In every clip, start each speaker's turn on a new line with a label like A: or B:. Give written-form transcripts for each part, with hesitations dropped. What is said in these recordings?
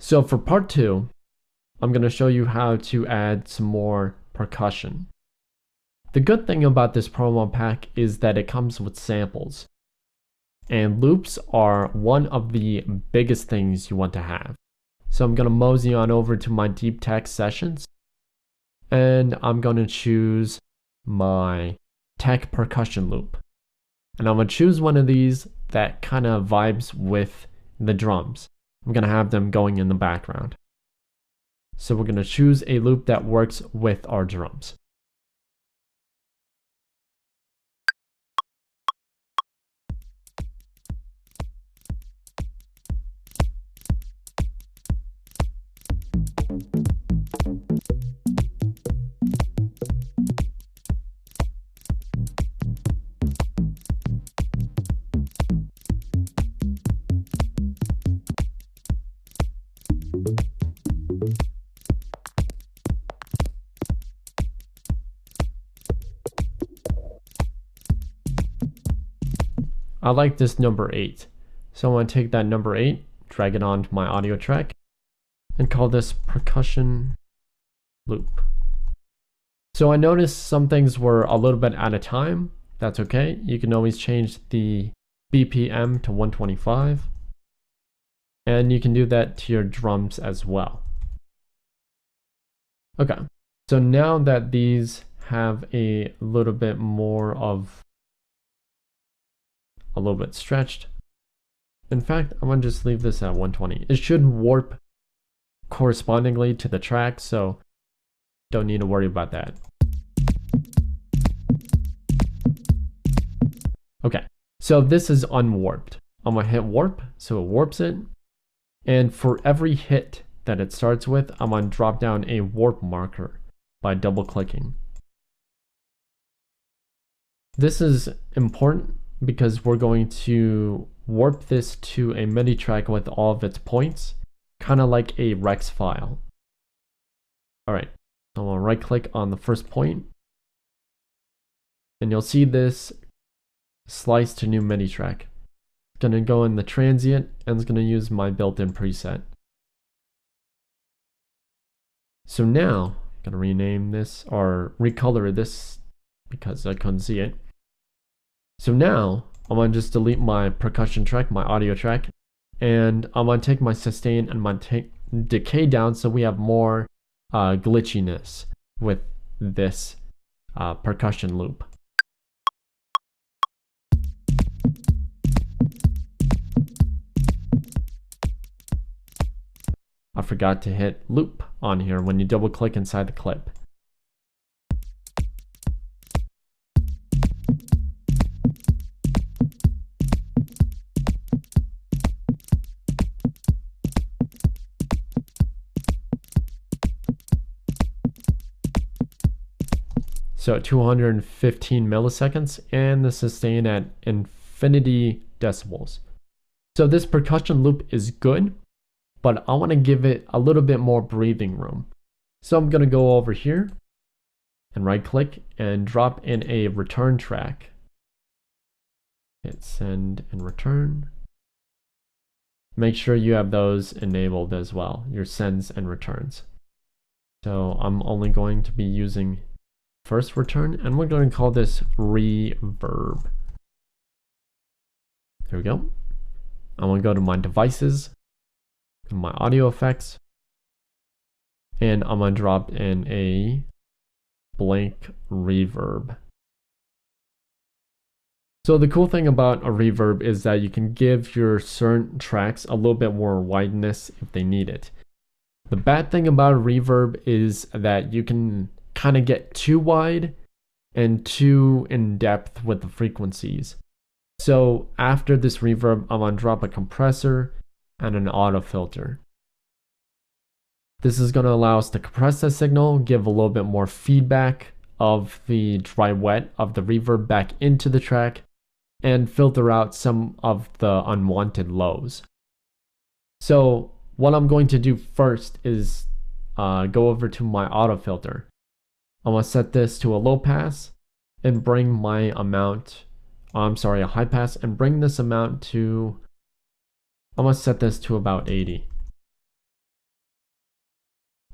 A: So for part 2, I'm going to show you how to add some more percussion. The good thing about this promo pack is that it comes with samples. And loops are one of the biggest things you want to have. So I'm going to mosey on over to my deep tech sessions. And I'm going to choose my tech percussion loop. And I'm going to choose one of these that kind of vibes with the drums. I'm going to have them going in the background. So we're going to choose a loop that works with our drums. I like this number 8. So I'm going to take that number 8, drag it onto my audio track, and call this percussion loop. So I noticed some things were a little bit out of time. That's okay. You can always change the BPM to 125. And you can do that to your drums as well. Okay, so now that these have a little bit more of a little bit stretched. In fact, I'm going to just leave this at 120. It should warp correspondingly to the track, so don't need to worry about that. Okay, so this is unwarped. I'm going to hit warp, so it warps it. And for every hit that it starts with, I'm going to drop down a warp marker by double clicking. This is important because we're going to warp this to a MIDI track with all of its points, kind of like a Rex file. All right, so I'm gonna right click on the first point, and you'll see this slice to new MIDI track. It's gonna go in the transient, and it's gonna use my built-in preset. So now, I'm gonna rename this, or recolor this, because I couldn't see it. So now, I'm going to just delete my percussion track, my audio track, and I'm going to take my sustain and my decay down so we have more glitchiness with this percussion loop. I forgot to hit loop on here when you double click inside the clip. So at 215 milliseconds, and the sustain at infinity decibels. So this percussion loop is good, but I want to give it a little bit more breathing room. So I'm going to go over here and right click and drop in a return track. Hit send and return. Make sure you have those enabled as well, your sends and returns. So I'm only going to be using first return, and we're going to call this reverb. There we go. I'm going to go to my devices, my audio effects, and I'm going to drop in a blank reverb. So the cool thing about a reverb is that you can give your certain tracks a little bit more wideness if they need it. The bad thing about a reverb is that you can kind of get too wide and too in depth with the frequencies. So after this reverb, I'm going to drop a compressor and an auto filter. This is going to allow us to compress the signal, give a little bit more feedback of the dry wet of the reverb back into the track, and filter out some of the unwanted lows. So what I'm going to do first is go over to my auto filter. I'm going to set this to a low pass and bring my amount, a high pass, and bring this amount to, I'm going to set this to about 80.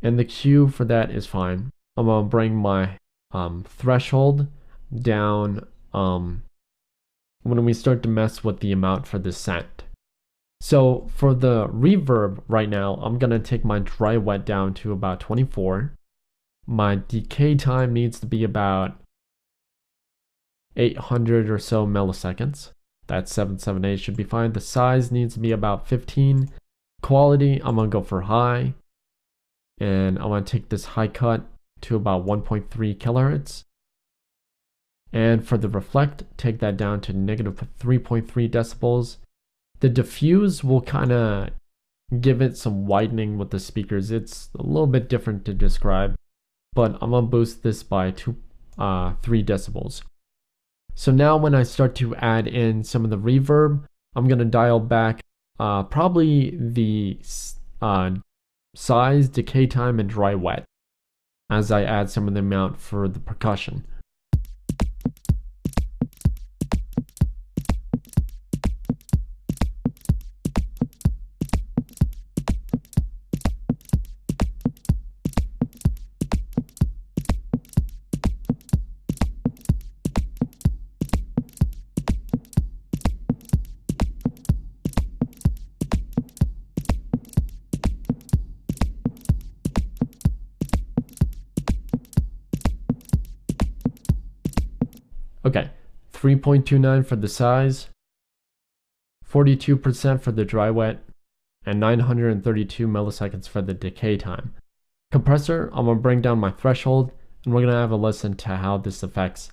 A: And the Q for that is fine. I'm gonna bring my threshold down when we start to mess with the amount for the scent. So for the reverb right now, I'm gonna take my dry wet down to about 24. My decay time needs to be about 800 or so milliseconds. That 778 should be fine. The size needs to be about 15. Quality, I'm gonna go for high. And I'm gonna take this high cut to about 1.3 kilohertz. And for the reflect, take that down to negative 3.3 decibels. The diffuse will kind of give it some widening with the speakers. It's a little bit different to describe, but I'm gonna boost this by 3 decibels. So now when I start to add in some of the reverb, I'm gonna dial back probably the size, decay time, and dry wet as I add some of the amount for the percussion. Okay, 3.29 for the size, 42% for the dry wet, and 932 milliseconds for the decay time. Compressor, I'm going to bring down my threshold, and we're going to have a listen to how this affects.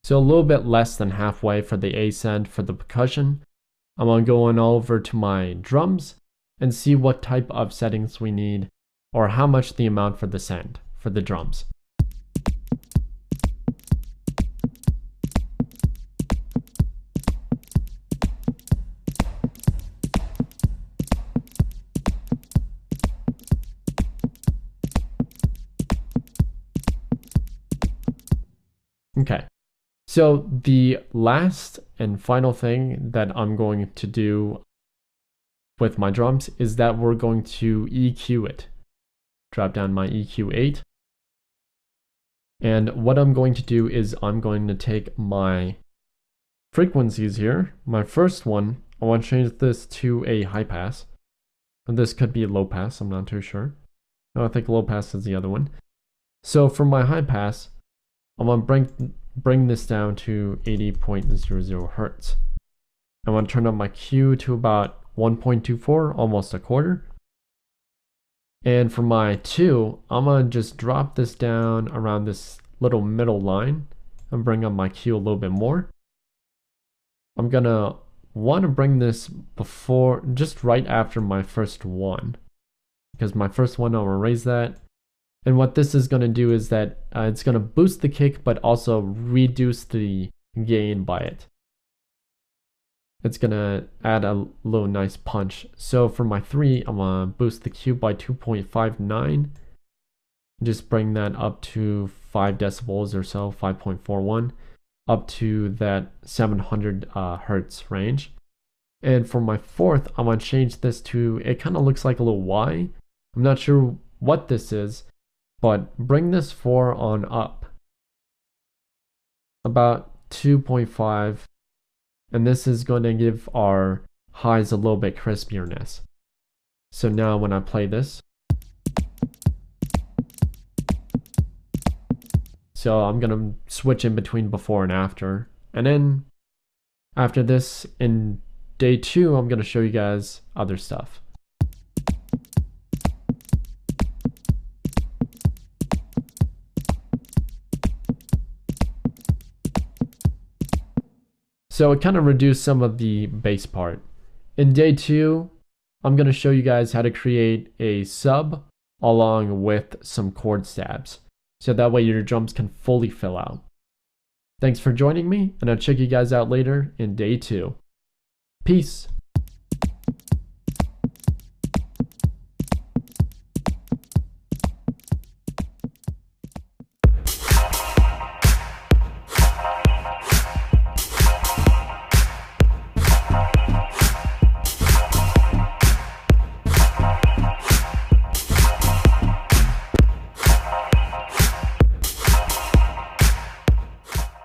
A: So a little bit less than halfway for the ascent for the percussion. I'm going to go on over to my drums and see what type of settings we need or how much the amount for the send for the drums. Okay. So the last and final thing that I'm going to do with my drums is that we're going to EQ it. Drop down my EQ 8. And what I'm going to do is I'm going to take my frequencies here. My first one, I want to change this to a high pass. And this could be a low pass, I'm not too sure. No, I think low pass is the other one. So for my high pass, I'm going to bring this down to 80.00 hertz. I want to turn up my Q to about 1.24, almost a quarter. And for my 2, I'm going to just drop this down around this little middle line and bring up my Q a little bit more. I'm going to want to bring this before, just right after my first one. Because my first one, I'm going to raise that. And what this is going to do is that it's going to boost the kick, but also reduce the gain by it. It's going to add a little nice punch. So for my 3, I'm going to boost the Q by 2.59. Just bring that up to 5 decibels or so, 5.41, up to that 700 hertz range. And for my 4th, I'm going to change this to, it kind of looks like a little Y. I'm not sure what this is. But bring this 4 on up, about 2.5, and this is going to give our highs a little bit crispierness. So now when I play this, so I'm going to switch in between before and after, and then after this, in day 2, I'm going to show you guys other stuff. So it kind of reduced some of the bass part. In day 2, I'm going to show you guys how to create a sub along with some chord stabs. So that way your drums can fully fill out. Thanks for joining me, and I'll check you guys out later in day 2. Peace.